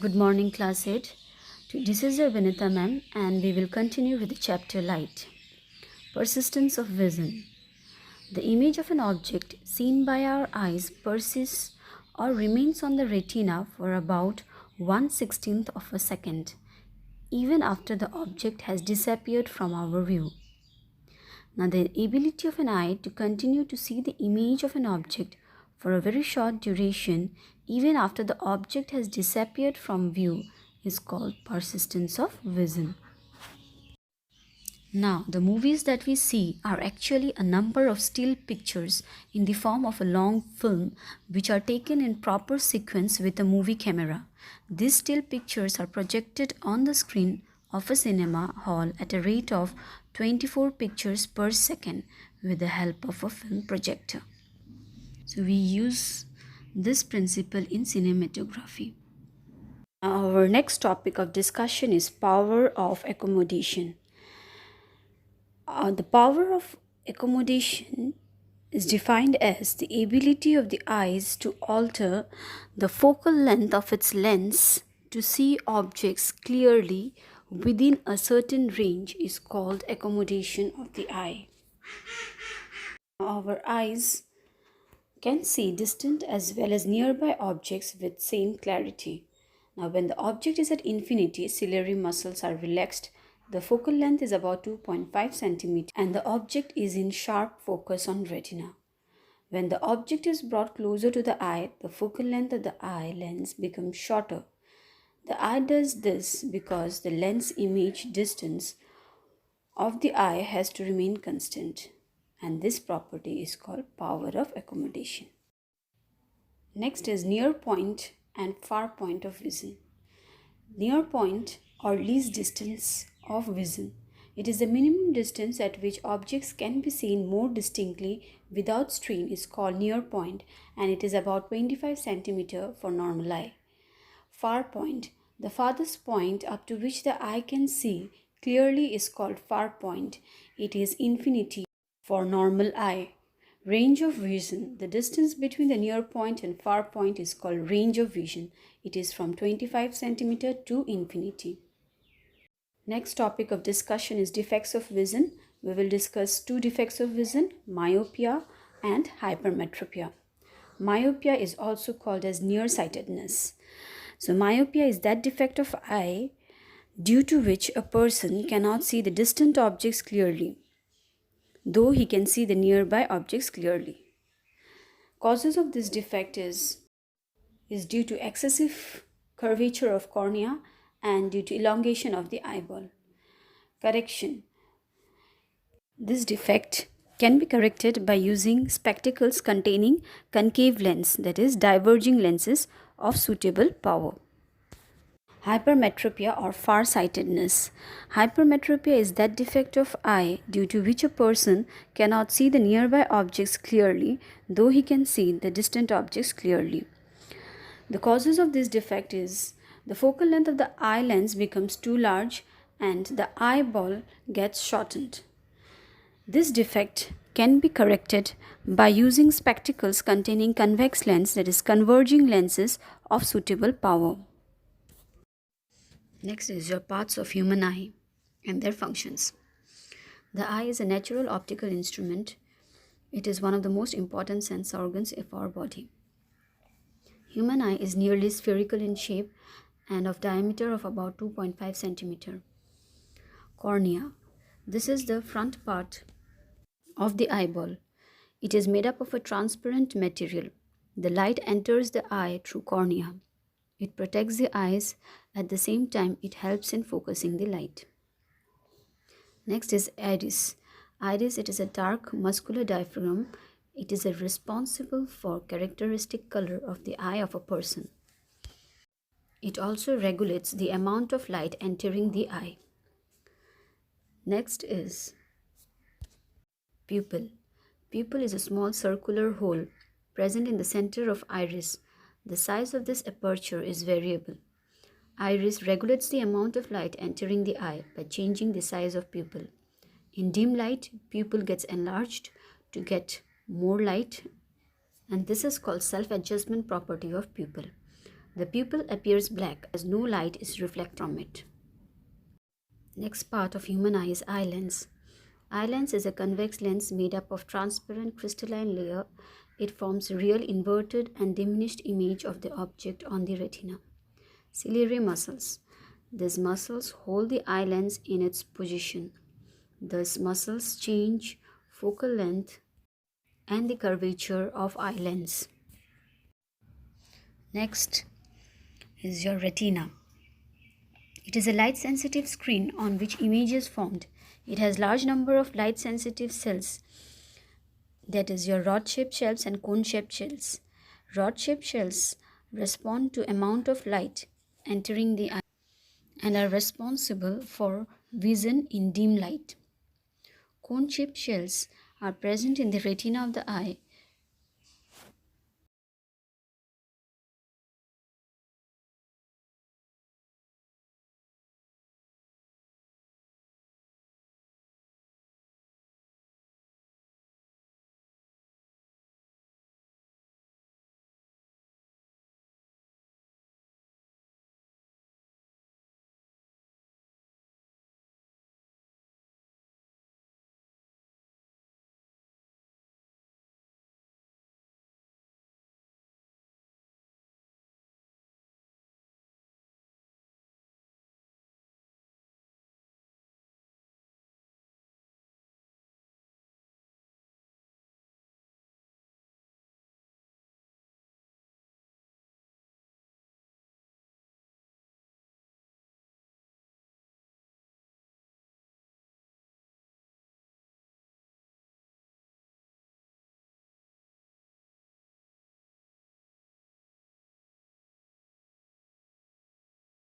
Good morning, class 8. This is your Vinita ma'am, and we will continue with the chapter Light. Persistence of vision. The image of an object seen by our eyes persists or remains on the retina for about 1/16th of a second, even after the object has disappeared from our view. Now, the ability of an eye to continue to see the image of an object for a very short duration, even after the object has disappeared from view, is called persistence of vision. Now, the movies that we see are actually a number of still pictures in the form of a long film which are taken in proper sequence with a movie camera. These still pictures are projected on the screen of a cinema hall at a rate of 24 pictures per second with the help of a film projector. So we use this principle in cinematography. Our next topic of discussion is power of accommodation. The power of accommodation is defined as the ability of the eyes to alter the focal length of its lens to see objects clearly within a certain range is called accommodation of the eye. Our eyes can see distant as well as nearby objects with same clarity. Now, when the object is at infinity, ciliary muscles are relaxed. The focal length is about 2.5 cm and the object is in sharp focus on retina. When the object is brought closer to the eye, the focal length of the eye lens becomes shorter. The eye does this because the lens image distance of the eye has to remain constant, and this property is called power of accommodation. Next is near point and far point of vision. Near point or least distance of vision. It is the minimum distance at which objects can be seen more distinctly without strain is called near point, and it is about 25 cm for normal eye. Far point. The farthest point up to which the eye can see clearly is called far point. It is infinity for normal eye. Range of vision. The distance between the near point and far point is called range of vision. It is from 25 cm to infinity. Next topic of discussion is defects of vision. We will discuss two defects of vision, myopia and hypermetropia. Myopia is also called as nearsightedness. So myopia is that defect of eye due to which a person cannot see the distant objects clearly, though he can see the nearby objects clearly. Causes of this defect is due to excessive curvature of cornea and due to elongation of the eyeball. Correction. This defect can be corrected by using spectacles containing concave lens, that is diverging lenses of suitable power. Hypermetropia or farsightedness. Hypermetropia is that defect of eye due to which a person cannot see the nearby objects clearly, though he can see the distant objects clearly. The causes of this defect is the focal length of the eye lens becomes too large and the eyeball gets shortened. This defect can be corrected by using spectacles containing convex lens, that is converging lenses of suitable power. Next is your parts of human eye and their functions. The eye is a natural optical instrument. It is one of the most important sense organs of our body. Human eye is nearly spherical in shape and of diameter of about 2.5 cm. Cornea. This is the front part of the eyeball. It is made up of a transparent material. The light enters the eye through cornea. It protects the eyes. At the same time, it helps in focusing the light. Next is iris. Iris, it is a dark muscular diaphragm. It is responsible for characteristic color of the eye of a person. It also regulates the amount of light entering the eye. Next is pupil. Pupil is a small circular hole present in the center of iris. The size of this aperture is variable. Iris regulates the amount of light entering the eye by changing the size of pupil. In dim light, pupil gets enlarged to get more light, and this is called self-adjustment property of pupil. The pupil appears black as no light is reflected from it. Next part of human eye is eye lens. Eye lens is a convex lens made up of transparent crystalline layer. It forms a real inverted and diminished image of the object on the retina. Ciliary muscles. These muscles hold the eye lens in its position. Thus, muscles change focal length and the curvature of eye lens. Next is your retina. It is a light-sensitive screen on which image is formed. It has large number of light-sensitive cells, that is your rod-shaped shells and cone-shaped shells. Rod-shaped shells respond to amount of light entering the eye and are responsible for vision in dim light. Cone-shaped shells are present in the retina of the eye